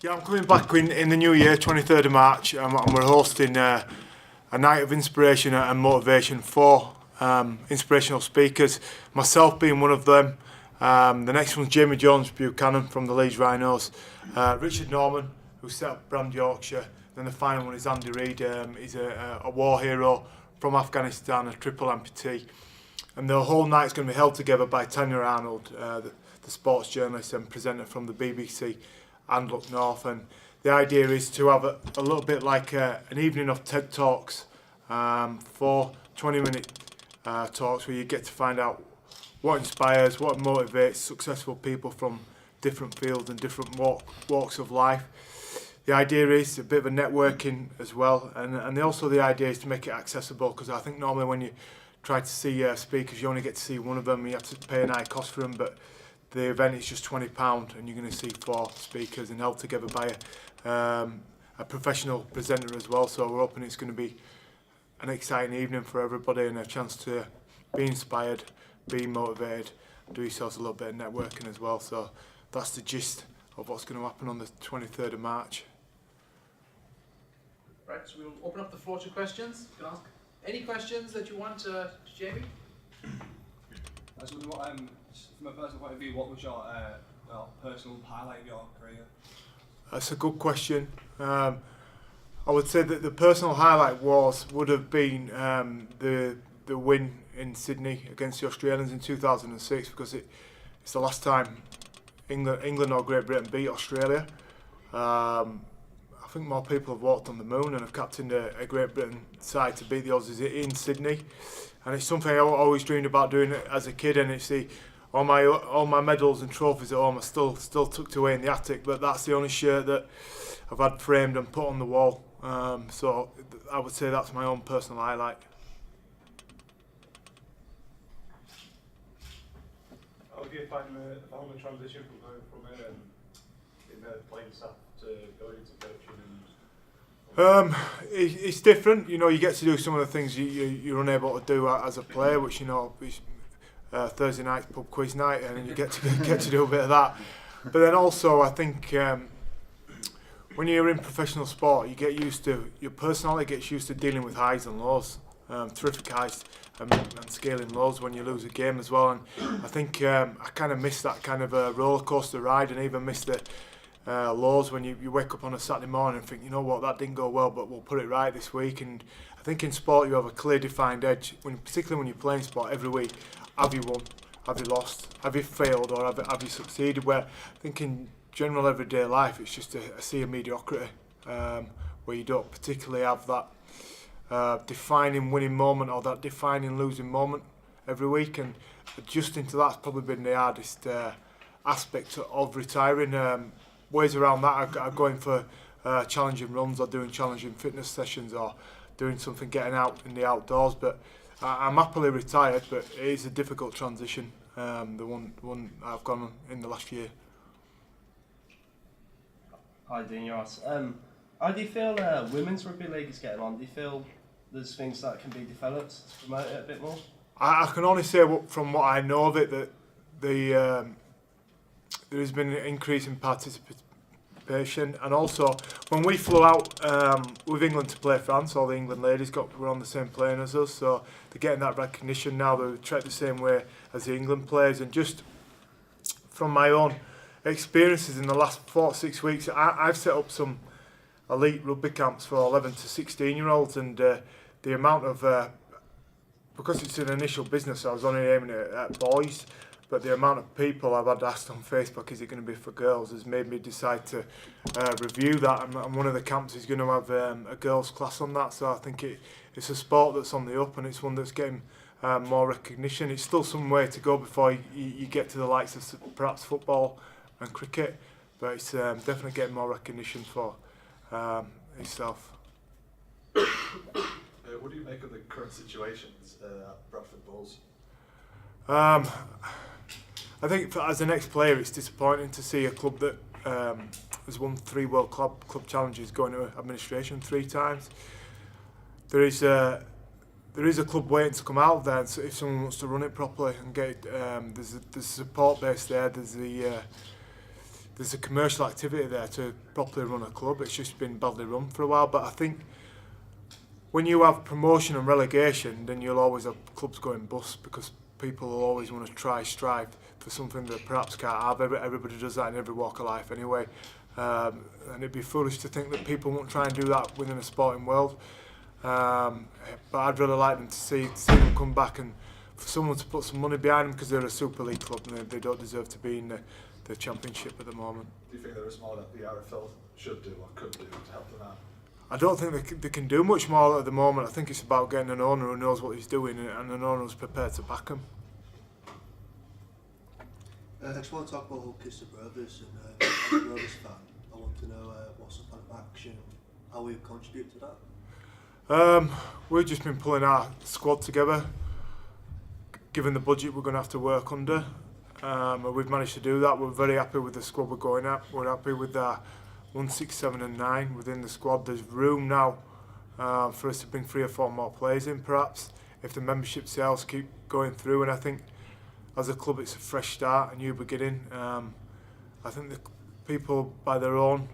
Yeah, I'm coming back in the new year, 23rd of March, and we're hosting a night of inspiration and motivation for inspirational speakers, myself being one of them. The next one's Jamie Peacock from the Leeds Rhinos, Richard Norman, who set up Brand Yorkshire, then the final one is Andy Reid. He's a war hero from Afghanistan, a triple amputee. And the whole night's going to be held together by Tanya Arnold, the sports journalist and presenter from the BBC and Look North. And the idea is to have a little bit like an evening of TED Talks, 20-minute talks where you get to find out what inspires, what motivates successful people from different fields and different walks of life. The idea is a bit of a networking as well, and also the idea is to make it accessible, because I think normally when you try to see speakers, you only get to see one of them, you have to pay an high cost for them, but the event is just £20 and you're going to see 4 speakers and held together by a professional presenter as well. So we're hoping it's going to be an exciting evening for everybody and a chance to be inspired, be motivated, do yourselves a little bit of networking as well. So that's the gist of what's going to happen on the 23rd of March. Right, so we'll open up the floor to questions. You can ask any questions that you want to Jamie. From a personal point of view, what was your personal highlight of your career? That's a good question. I would say that the personal highlight would have been the win in Sydney against the Australians in 2006, because it's the last time England or Great Britain beat Australia. I think more people have walked on the moon and have captained a Great Britain side to beat the Aussies in Sydney, and it's something I always dreamed about doing as a kid. And it's all my medals and trophies at home are still tucked away in the attic, but that's the only shirt that I've had framed and put on the wall. So I would say that's my own personal highlight. How do you find the transition from in the playing staff to going into coaching? It's different. You know, you get to do some of the things you're unable to do as a player, which is Thursday night's pub quiz night, and you get to do a bit of that. But then also, I think when you're in professional sport, your personality gets used to dealing with highs and lows, terrific highs and scaling lows when you lose a game as well. And I think I kind of miss that kind of a roller coaster ride, and even miss the lows when you wake up on a Saturday morning and think, you know what, that didn't go well, but we'll put it right this week. And I think in sport you have a clear defined edge, particularly when you're playing sport every week. Have you won? Have you lost? Have you failed? Or have you succeeded? Where I think in general everyday life it's just a sea of mediocrity, where you don't particularly have that defining winning moment or that defining losing moment every week. And adjusting to that's probably been the hardest aspect of retiring. Ways around that are going for challenging runs or doing challenging fitness sessions or doing something, getting out in the outdoors. But I'm happily retired, but it is a difficult transition, the one I've gone on in the last year. Hi Dean, you're right. How do you feel women's rugby league is getting on? Do you feel there's things that can be developed to promote it a bit more? I can only say from what I know of it that there has been an increase in participation, and also when we flew out with England to play France, all the England ladies were on the same plane as us, so they're getting that recognition now. They're treated the same way as the England players. And just from my own experiences in the last 4 or 6 weeks, I've set up some elite rugby camps for 11 to 16 year olds, and the amount of because it's an initial business, I was only aiming at boys, but the amount of people I've had asked on Facebook, is it going to be for girls, has made me decide to review that. And one of the camps is going to have a girls' class on that. So I think it's a sport that's on the up, and it's one that's getting more recognition. It's still some way to go before you get to the likes of perhaps football and cricket, but it's definitely getting more recognition for itself. What do you make of the current situations at Bradford Bulls? I think as an ex-player, it's disappointing to see a club that has won 3 World Club Challenges going to administration 3 times. There is a club waiting to come out of there, and so if someone wants to run it properly and get it, there's a support base there. There's there's a commercial activity there to properly run a club. It's just been badly run for a while, but I think when you have promotion and relegation, then you'll always have clubs going bust because people will always want to strive for something that perhaps can't have. Everybody does that in every walk of life anyway. And it'd be foolish to think that people won't try and do that within the sporting world. But I'd really like them to see them come back and for someone to put some money behind them because they're a Super League club and they don't deserve to be in the Championship at the moment. Do you think there is more that the RFL should do or could do to help them out? I don't think they can do much more at the moment. I think it's about getting an owner who knows what he's doing and an owner who's prepared to back him. I just want to talk about Kiss the Brothers, and as a Brothers fan, I want to know what's the plan of action, how we contribute to that. We've just been pulling our squad together, given the budget we're going to have to work under. And we've managed to do that. We're very happy with the squad we're going at. We're happy with our 1, 6, 7 and 9 within the squad. There's room now for us to bring 3 or 4 more players in perhaps, if the membership sales keep going through, and I think as a club it's a fresh start, a new beginning. I think the people by their own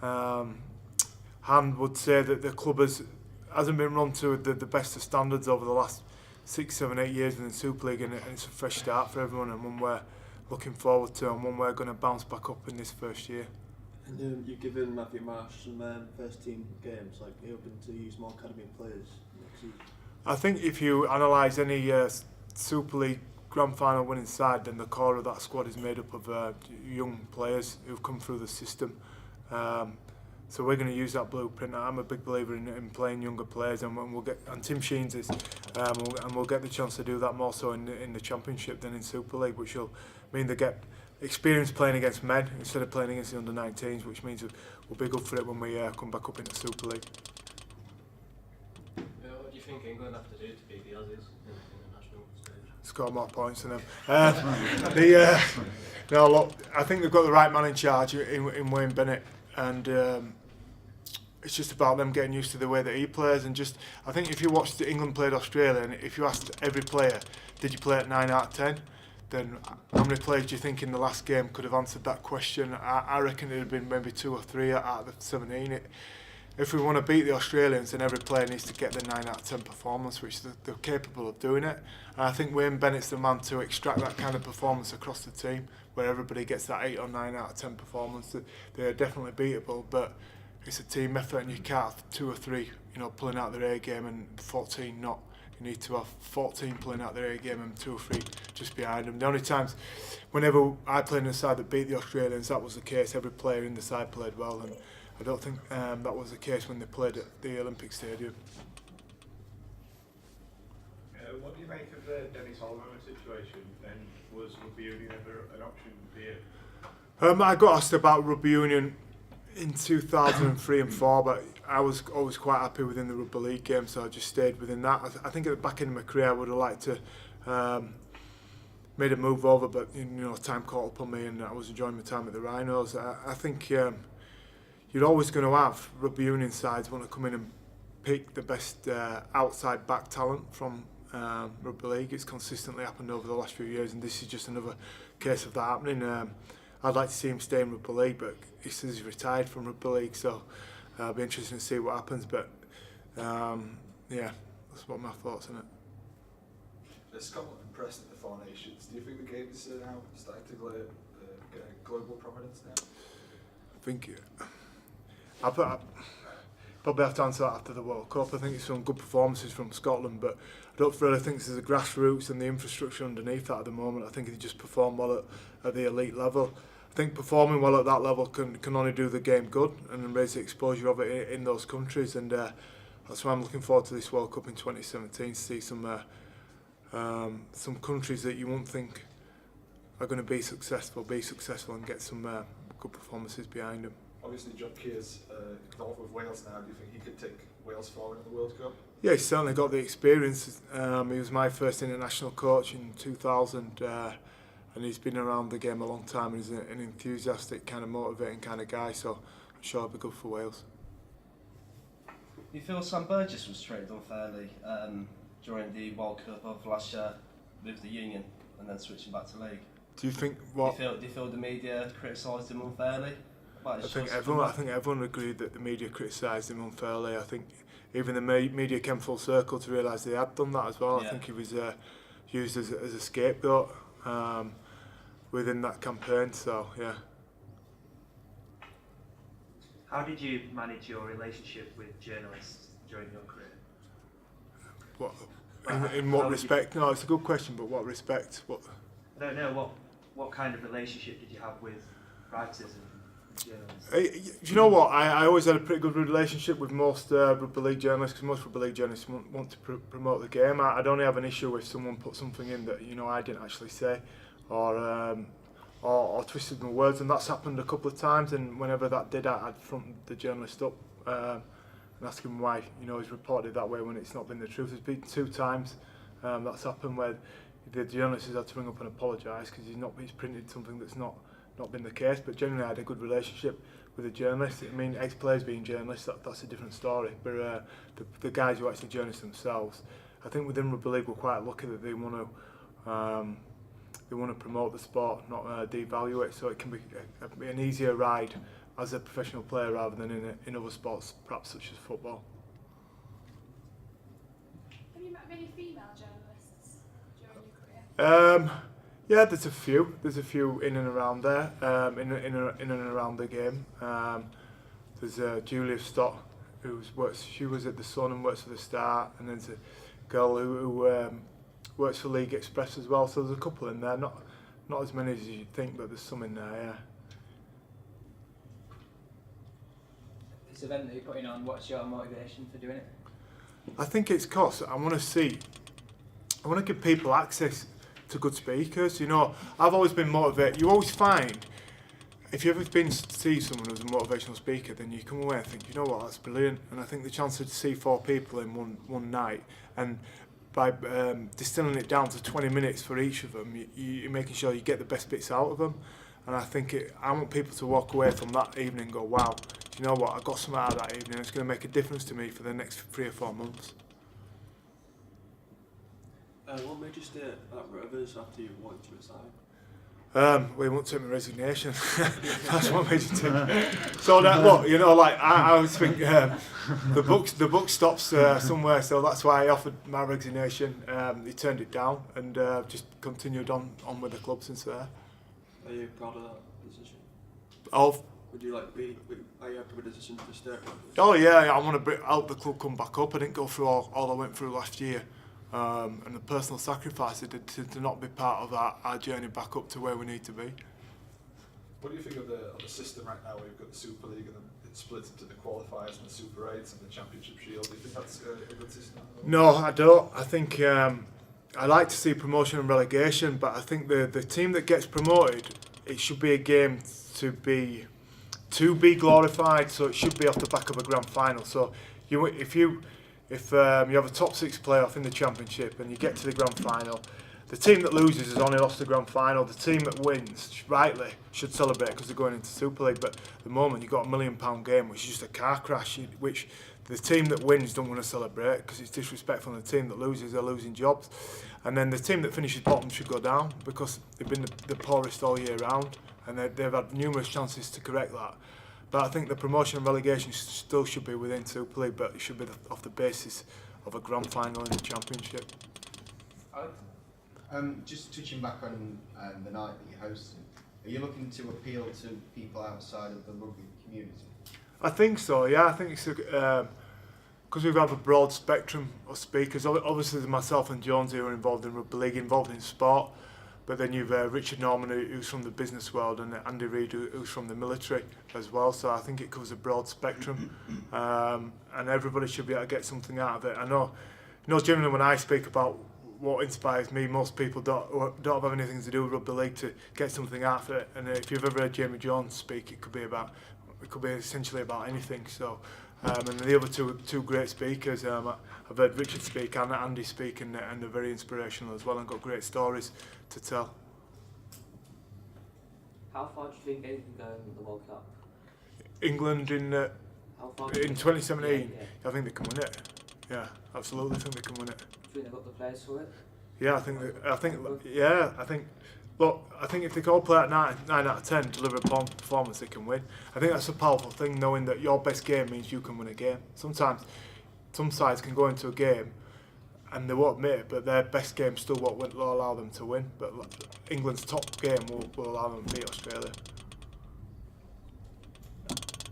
hand would say that the club hasn't been run to the best of standards over the last 6, 7, 8 years in the Super League, and it's a fresh start for everyone, and one we're looking forward to, and one we're going to bounce back up in this first year. And you've given Matthew Marsh some first team games, like you're hoping to use more academy players next season? I think if you analyse any Super League grand final winning side, then the core of that squad is made up of young players who've come through the system. So we're going to use that blueprint. I'm a big believer in playing younger players, and Tim Sheens is, and we'll get the chance to do that more so in the Championship than in Super League, which will mean they get experience playing against men instead of playing against the under-19s, which means we'll be good for it when we come back up into Super League. What do you think England have to do to beat the Aussies in the national stage? Score more points than them. No, look, I think they've got the right man in charge in Wayne Bennett, and it's just about them getting used to the way that he plays. And just, I think if you watched England played Australia, and if you asked every player, did you play at 9 out of 10? Then how many players do you think in the last game could have answered that question? I reckon it would have been maybe 2 or 3 out of the 17. If we want to beat the Australians, then every player needs to get the 9 out of 10 performance, which they're capable of doing it. And I think Wayne Bennett's the man to extract that kind of performance across the team, where everybody gets that 8 or 9 out of 10 performance. They're definitely beatable, but it's a team effort, and you can't have 2 or 3, pulling out their A game and 14 not. You need to have 14 pulling out their A game and 2 or 3 just behind them. The only times, whenever I played in a side that beat the Australians, that was the case. Every player in the side played well, and I don't think that was the case when they played at the Olympic Stadium. What do you make of the Dennis Oliver situation? And was rugby union ever an option for you? I got asked about rugby union in 2003 and 4, but I was always quite happy within the rugby league game, so I just stayed within that. I think at the back end of my career I would have liked to made a move over, but time caught up on me, and I was enjoying my time at the Rhinos. I think you're always going to have rugby union sides want to come in and pick the best outside back talent from rugby league. It's consistently happened over the last few years, and this is just another case of that happening. I'd like to see him stay in rugby league, but he says he's retired from rugby league, so it'll be interesting to see what happens. But yeah, that's what my thoughts on it. Is Scotland impressed at the Four Nations? Do you think the game is now starting to get a global prominence now? I think I probably have to answer that after the World Cup. I think it's some good performances from Scotland, but I don't really think there's the grassroots and the infrastructure underneath that at the moment. I think they just perform well at the elite level. I think performing well at that level can only do the game good and raise the exposure of it in those countries, and that's why I'm looking forward to this World Cup in 2017 to see some countries that you won't think are going to be successful and get some good performances behind them. Obviously, John Keir's involved with Wales now. Do you think he could take Wales forward in the World Cup? Yeah, he's certainly got the experience. He was my first international coach in 2000, and he's been around the game a long time. He's an enthusiastic, kind of motivating kind of guy, so I'm sure he'll be good for Wales. You feel Sam Burgess was treated unfairly during the World Cup of last year with the Union and then switching back to League? Do you think what? Do you feel the media criticised him unfairly? I think everyone agreed that the media criticised him unfairly. I think even the media came full circle to realise they had done that as well. Yeah. I think he was used as a scapegoat within that campaign. So yeah. How did you manage your relationship with journalists during your career? What? In what respect? No, it's a good question. But what respect? What? I don't know. What kind of relationship did you have with writers and journalists? Do you know what? I always had a pretty good relationship with most rugby league journalists, because most rugby league journalists want to promote the game. I'd only have an issue if someone put something in that I didn't actually say, or twisted my words, and that's happened a couple of times. And whenever that did, I'd front the journalist up and ask him why he's reported that way when it's not been the truth. There's been 2 times that's happened where the journalist has had to ring up and apologise because he's printed something that's not been the case. But generally I had a good relationship with the journalists. I mean, ex-players being journalists, that's a different story. But the guys who are actually journalists themselves, I think within rugby league we're quite lucky that they want to promote the sport, not devalue it, so it can be an easier ride as a professional player rather than in other sports, perhaps such as football. Have you met many female journalists during your career? Yeah, there's a few. There's a few in and around there, in and around the game. There's Julia Stott, she was at the Sun and works for the Star, and there's a girl who works for League Express as well. So there's a couple in there, not as many as you'd think, but there's some in there. Yeah. This event that you're putting on, what's your motivation for doing it? I think it's because I want to give people access to good speakers. I've always been motivated. You always find, if you've ever been to see someone who's a motivational speaker, then you come away and think, you know what, that's brilliant. And I think the chance to see 4 people in one night, and by distilling it down to 20 minutes for each of them, you're making sure you get the best bits out of them. And I think I want people to walk away from that evening and go, wow, do you know what, I got something out of that evening. It's going to make a difference to me for the next 3 or 4 months. What made you stay at Rovers after you wanted to resign? Well, he won't take my resignation. That's what made you take. So that, look, I always think the book stops somewhere, so that's why I offered my resignation. He turned it down and just continued on with the club since there. Are you proud of that decision? Would you are you happy with the decision to stay at Rovers? Oh yeah, I want to help the club come back up. I didn't go through all I went through last year. And the personal sacrifice I did to not be part of our journey back up to where we need to be. What do you think of the system right now where you've got the Super League and then it's split into the qualifiers and the Super 8s and the Championship Shield? Do you think that's a good system? No, I don't. I think I like to see promotion and relegation, but I think the team that gets promoted, it should be a game to be glorified, so it should be off the back of a grand final. So if you have a top 6 playoff in the Championship and you get to the grand final, the team that loses has only lost the grand final. The team that wins, rightly, should celebrate because they're going into Super League. But at the moment, you've got a £1 million game, which is just a car crash, which the team that wins don't want to celebrate because it's disrespectful, and the team that loses, they're losing jobs. And then the team that finishes bottom should go down because they've been the poorest all year round, and they've had numerous chances to correct that. But I think the promotion and relegation still should be within Super League, but it should be off the basis of a grand final in the Championship. Just touching back on the night that you hosted, are you looking to appeal to people outside of the rugby community? I think so, yeah. I think it's because we have a broad spectrum of speakers. Obviously, there's myself and Jones who are involved in rugby league, involved in sport. But then you've Richard Norman, who's from the business world, and Andy Reid, who's from the military as well. So I think it covers a broad spectrum, and everybody should be able to get something out of it. I know, generally when I speak about what inspires me, most people don't have anything to do with rugby league to get something out of it. And if you've ever heard Jamie Jones speak, it could be essentially about anything. So, and the other two great speakers, I've heard Richard speak and Andy speak, and they're very inspirational as well and got great stories to tell. How far do you think England can go in the World Cup? England in 2017, yeah. I think they can win it. Yeah, absolutely, I think they can win it. Do you think they've got the players for it? Yeah, I think look, I think if they can all play at 9 out of 10, deliver a performance, they can win. I think that's a powerful thing, knowing that your best game means you can win a game. Sometimes some sides can go into a game and they won't admit it, but their best game still won't allow them to win. But England's top game will allow them to beat Australia.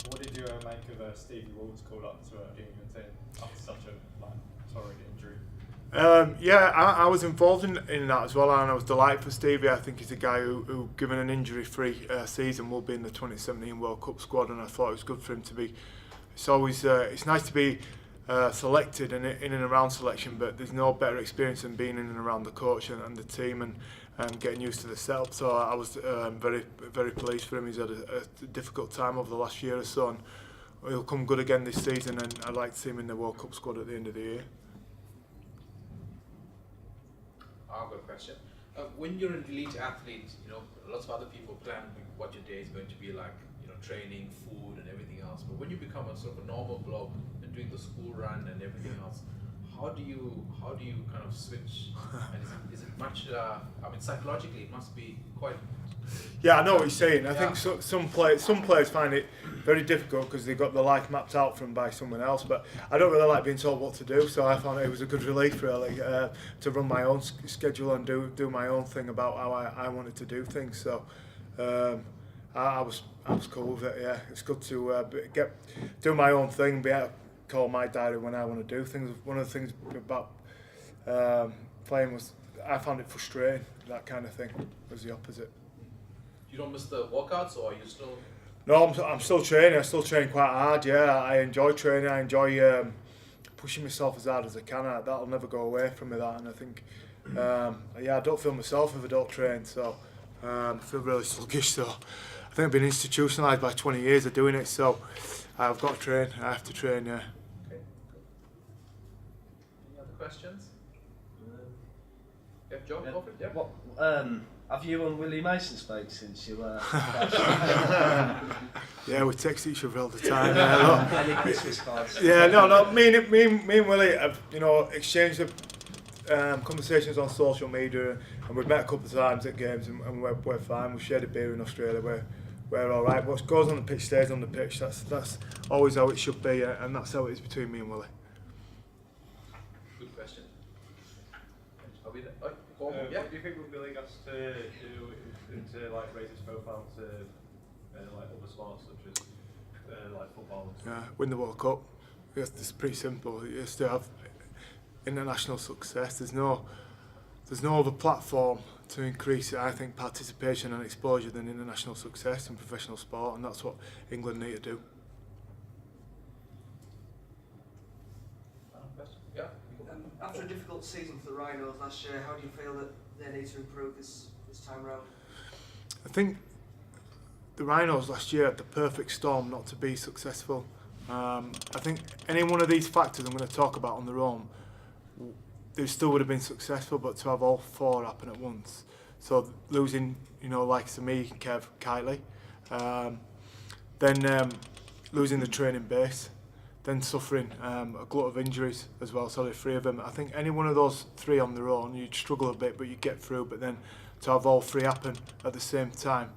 What did you make of Stevie Woods called up to the England team after such a torrid injury? Yeah, I was involved in that as well, and I was delighted for Stevie. I think he's a guy who given an injury-free season, will be in the 2017 World Cup squad, and I thought it was good for him to be. It's always it's nice to be selected in and around selection, but there's no better experience than being in and around the coach and the team and getting used to the setup. So I was very pleased for him. He's had a difficult time over the last year or so, and he'll come good again this season, and I'd like to see him in the World Cup squad at the end of the year. I've got a question. When you're an elite athlete, lots of other people plan what your day is going to be like, training, food, and everything else. But when you become a sort of a normal bloke and doing the school run and everything else, how do you kind of switch? And is it much? Psychologically, it must be quite. Yeah, I know what you're saying. I think some players find it very difficult because they've got their life mapped out for them by someone else. But I don't really like being told what to do, so I found it was a good relief really to run my own schedule and do my own thing about how I wanted to do things. So I was cool with it. Yeah, it's good to do my own thing, be able to call my diary when I want to do things. One of the things about playing was I found it frustrating. That kind of thing was the opposite. You don't miss the workouts, or are you still? No, I'm still training. I still train quite hard. Yeah, I enjoy training. I enjoy pushing myself as hard as I can. That'll never go away from me. That, and I think, I don't feel myself if I don't train. So I feel really sluggish. So I think I've been institutionalised by 20 years of doing it. So I've got to train. I have to train. Yeah. Okay. Any other questions? Yeah, Joe, go for it. Yeah. What? Have you and Willie Mason spoke since you were? Yeah, we text each other all the time. Any Christmas cards? Yeah, no. Me and Willie have, exchanged conversations on social media, and we've met a couple of times at games, and we're fine. We've shared a beer in Australia. We're all right. What goes on the pitch stays on the pitch. That's always how it should be, and that's how it is between me and Willie. Good question. Are we there? Yeah. What do you think Rugby League has to do to raise its profile to other sports such as football? Yeah, win the World Cup. It's pretty simple. You have to have international success. There's no other platform to increase, I think, participation and exposure than international success in professional sport, and that's what England need to do. Yeah. After a difficult season for the Rhinos last year, how do you feel that they need to improve this time round? I think the Rhinos last year had the perfect storm not to be successful. I think any one of these factors I'm going to talk about on their own, they still would have been successful, but to have all four happen at once. So losing, like to me, Kev, Kylie, then losing the training base, then suffering a glut of injuries as well, so the three of them. I think any one of those three on their own, you'd struggle a bit, but you'd get through. But then to have all three happen at the same time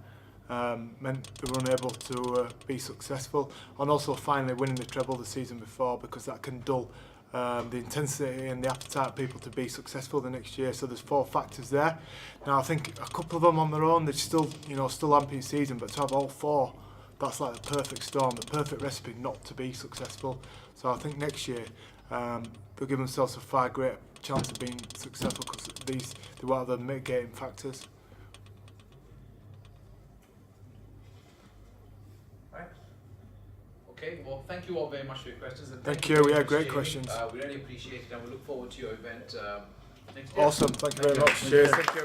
meant they were unable to be successful. And also finally winning the treble the season before, because that can dull the intensity and the appetite of people to be successful the next year. So there's four factors there. Now I think a couple of them on their own, they're still lamping season, but to have all four, that's like the perfect storm, the perfect recipe not to be successful. So I think next year they'll give themselves a far greater chance of being successful, because they won't have the mitigating factors. Right. Okay. Well, thank you all very much for your questions. And Thank you. very Yeah, much, great Jamie. questions. We really appreciate it, and we look forward to your event next year. Awesome. Thank you very much. Cheers. Thank you.